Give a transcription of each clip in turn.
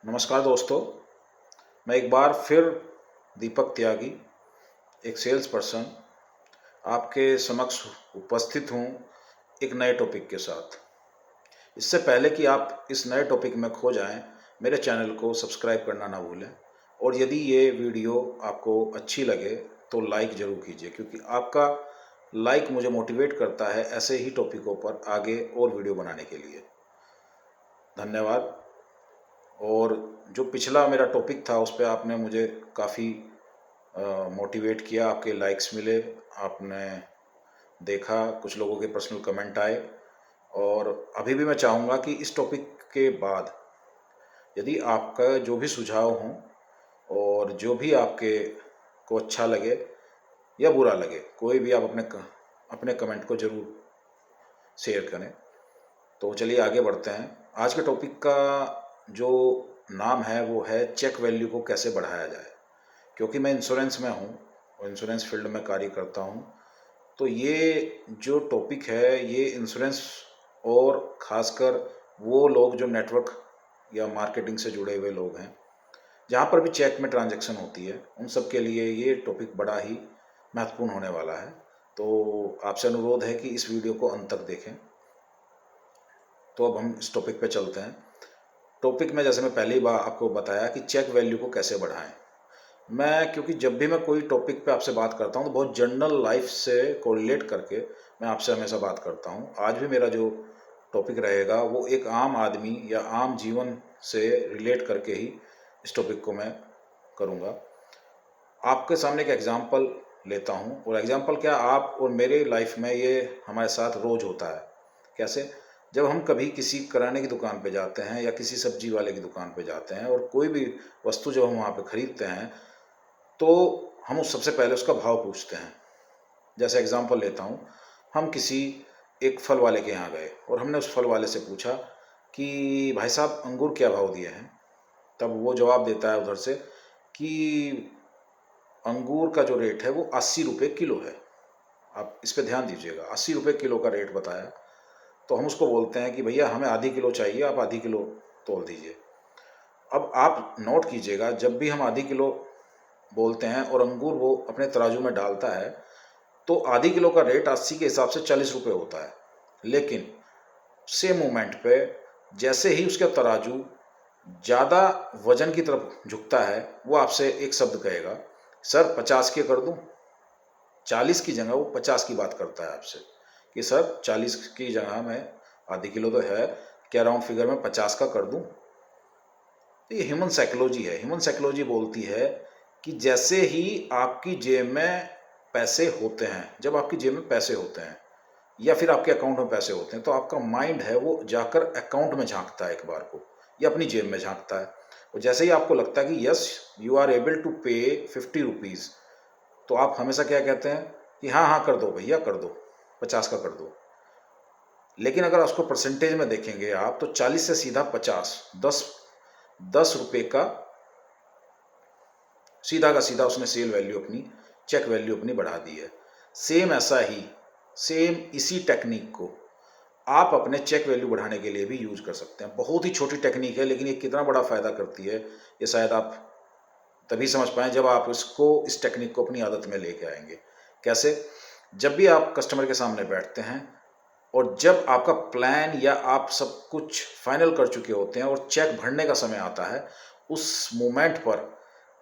नमस्कार दोस्तों। मैं एक बार फिर दीपक त्यागी, एक सेल्स पर्सन, आपके समक्ष उपस्थित हूँ एक नए टॉपिक के साथ। इससे पहले कि आप इस नए टॉपिक में खो जाएं, मेरे चैनल को सब्सक्राइब करना ना भूलें और यदि ये वीडियो आपको अच्छी लगे तो लाइक ज़रूर कीजिए, क्योंकि आपका लाइक मुझे मोटिवेट करता है ऐसे ही टॉपिकों पर आगे और वीडियो बनाने के लिए। धन्यवाद। और जो पिछला मेरा टॉपिक था उस पे आपने मुझे काफ़ी मोटिवेट किया, आपके लाइक्स मिले, आपने देखा, कुछ लोगों के पर्सनल कमेंट आए। और अभी भी मैं चाहूँगा कि इस टॉपिक के बाद यदि आपका जो भी सुझाव हों और जो भी आपके को अच्छा लगे या बुरा लगे, कोई भी आप अपने कमेंट को ज़रूर शेयर करें। तो चलिए आगे बढ़ते हैं। आज के टॉपिक का जो नाम है वो है चेक वैल्यू को कैसे बढ़ाया जाए। क्योंकि मैं इंश्योरेंस में हूँ और इंश्योरेंस फील्ड में कार्य करता हूँ, तो ये जो टॉपिक है ये इंश्योरेंस और ख़ासकर वो लोग जो नेटवर्क या मार्केटिंग से जुड़े हुए लोग हैं, जहाँ पर भी चेक में ट्रांजैक्शन होती है, उन सब के लिए ये टॉपिक बड़ा ही महत्वपूर्ण होने वाला है। तो आपसे अनुरोध है कि इस वीडियो को अंत तक देखें। तो अब हम इस टॉपिक पे चलते हैं। टॉपिक में जैसे मैं पहली बार आपको बताया कि चेक वैल्यू को कैसे बढ़ाएं। क्योंकि जब भी मैं कोई टॉपिक पे आपसे बात करता हूँ तो बहुत जनरल लाइफ से कोरिलेट करके मैं आपसे हमेशा बात करता हूँ। आज भी मेरा जो टॉपिक रहेगा वो एक आम आदमी या आम जीवन से रिलेट करके ही इस टॉपिक को मैं करूँगा। आपके सामने एक एग्जांपल लेता हूँ, और एग्जांपल क्या, आप और मेरे लाइफ में ये हमारे साथ रोज़ होता है। कैसे? जब हम कभी किसी किराने की दुकान पे जाते हैं या किसी सब्जी वाले की दुकान पे जाते हैं और कोई भी वस्तु जब हम वहाँ पे ख़रीदते हैं तो हम सबसे पहले उसका भाव पूछते हैं। जैसे एग्जांपल लेता हूँ, हम किसी एक फल वाले के यहाँ गए और हमने उस फल वाले से पूछा कि भाई साहब अंगूर क्या भाव दिए हैं। तब वो जवाब देता है उधर से कि अंगूर का जो रेट है वो 80 रुपये किलो है। आप इस पे ध्यान दीजिएगा, 80 रुपये किलो का रेट बताया। तो हम उसको बोलते हैं कि भैया हमें आधी किलो चाहिए, आप आधी किलो तोल दीजिए। अब आप नोट कीजिएगा, जब भी हम आधी किलो बोलते हैं और अंगूर वो अपने तराजू में डालता है तो आधी किलो का रेट 80 के हिसाब से 40 रुपये होता है। लेकिन सेम मोमेंट पे जैसे ही उसका तराजू ज़्यादा वजन की तरफ झुकता है, वो आपसे एक शब्द कहेगा, सर 50 के कर दूं। 40 की जगह वो 50 की बात करता है आपसे कि सर 40 की जगह में आधी किलो तो है, क्या राउंड फिगर में 50 का कर दूं। तो ये ह्यूमन साइकोलॉजी है। ह्यूमन साइकोलॉजी बोलती है कि जैसे ही आपकी जेब में पैसे होते हैं, जब आपकी जेब में पैसे होते हैं या फिर आपके अकाउंट में पैसे होते हैं, तो आपका माइंड है वो जाकर अकाउंट में झांकता है एक बार को, या अपनी जेब में झांकता है। और जैसे ही आपको लगता है कि yes you are able to pay 50 rupees, तो आप हमेशा क्या कहते हैं कि हाँ हाँ कर दो भैया, कर दो, 50 का कर दो। लेकिन अगर उसको परसेंटेज में देखेंगे आप तो 40 से सीधा 50, 10 रुपये का सीधा का सीधा उसने सेल वैल्यू अपनी, चेक वैल्यू अपनी बढ़ा दी है। सेम ऐसा ही, सेम इसी टेक्निक को आप अपने चेक वैल्यू बढ़ाने के लिए भी यूज कर सकते हैं। बहुत ही छोटी टेक्निक है, लेकिन ये कितना बड़ा फायदा करती है ये शायद आप तभी समझ पाएं जब आप इस टेक्निक को अपनी आदत में लेके आएंगे। कैसे? जब भी आप कस्टमर के सामने बैठते हैं और जब आपका प्लान या आप सब कुछ फाइनल कर चुके होते हैं और चेक भरने का समय आता है, उस मोमेंट पर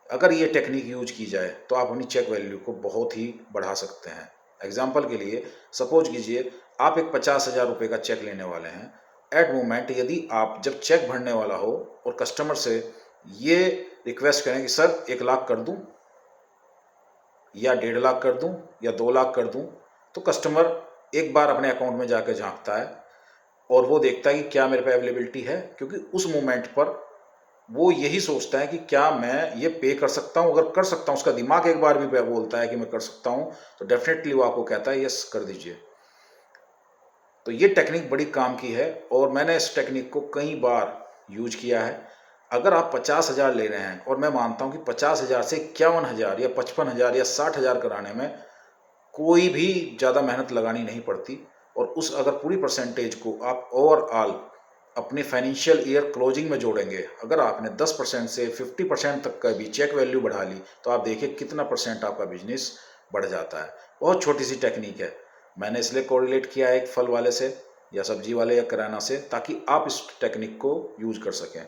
अगर ये टेक्निक यूज की जाए तो आप अपनी चेक वैल्यू को बहुत ही बढ़ा सकते हैं। एग्जाम्पल के लिए सपोज कीजिए आप एक 50,000 रुपये का चेक लेने वाले हैं। एट मोमेंट यदि आप जब चेक भरने वाला हो और कस्टमर से ये रिक्वेस्ट करें कि सर 1 लाख कर दूं या 1.5 लाख कर दूं या 2 लाख कर दूं, तो कस्टमर एक बार अपने अकाउंट में जाकर झांकता है और वो देखता है कि क्या मेरे पे अवेलेबिलिटी है, क्योंकि उस मोमेंट पर वो यही सोचता है कि क्या मैं ये पे कर सकता हूँ। अगर कर सकता हूँ, उसका दिमाग एक बार भी बोलता है कि मैं कर सकता हूँ, तो डेफिनेटली वो आपको कहता है यस कर दीजिए। तो ये टेक्निक बड़ी काम की है और मैंने इस टेक्निक को कई बार यूज किया है। अगर आप 50,000 ले रहे हैं, और मैं मानता हूँ कि 50,000 से 51,000 या 55,000 या 60,000 कराने में कोई भी ज़्यादा मेहनत लगानी नहीं पड़ती, और उस अगर पूरी परसेंटेज को आप ओवरऑल अपने फाइनेंशियल ईयर क्लोजिंग में जोड़ेंगे, अगर आपने 10% से 50% तक का भी चेक वैल्यू बढ़ा ली तो आप देखिए कितना परसेंट आपका बिजनेस बढ़ जाता है। बहुत छोटी सी टेक्निक है, मैंने इसलिए कोरिलेट किया है एक फल वाले से या सब्जी वाले या किराना से, ताकि आप इस टेक्निक को यूज कर सकें।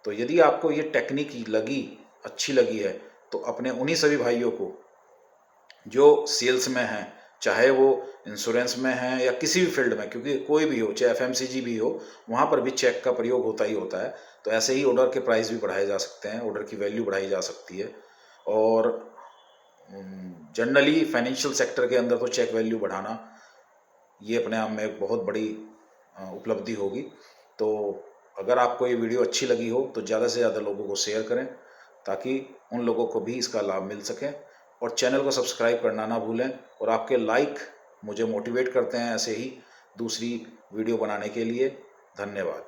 तो यदि आपको ये टेक्निक अच्छी लगी है तो अपने उन्हीं सभी भाइयों को जो सेल्स में हैं, चाहे वो इंश्योरेंस में हैं या किसी भी फील्ड में, क्योंकि कोई भी हो, चाहे एफएमसीजी भी हो, वहाँ पर भी चेक का प्रयोग होता ही होता है। तो ऐसे ही ऑर्डर के प्राइस भी बढ़ाए जा सकते हैं, ऑर्डर की वैल्यू बढ़ाई जा सकती है। और जनरली फाइनेंशियल सेक्टर के अंदर तो चेक वैल्यू बढ़ाना ये अपने आप में एक बहुत बड़ी उपलब्धि होगी। तो अगर आपको ये वीडियो अच्छी लगी हो तो ज़्यादा से ज़्यादा लोगों को शेयर करें, ताकि उन लोगों को भी इसका लाभ मिल सके। और चैनल को सब्सक्राइब करना ना भूलें, और आपके लाइक मुझे मोटिवेट करते हैं ऐसे ही दूसरी वीडियो बनाने के लिए। धन्यवाद।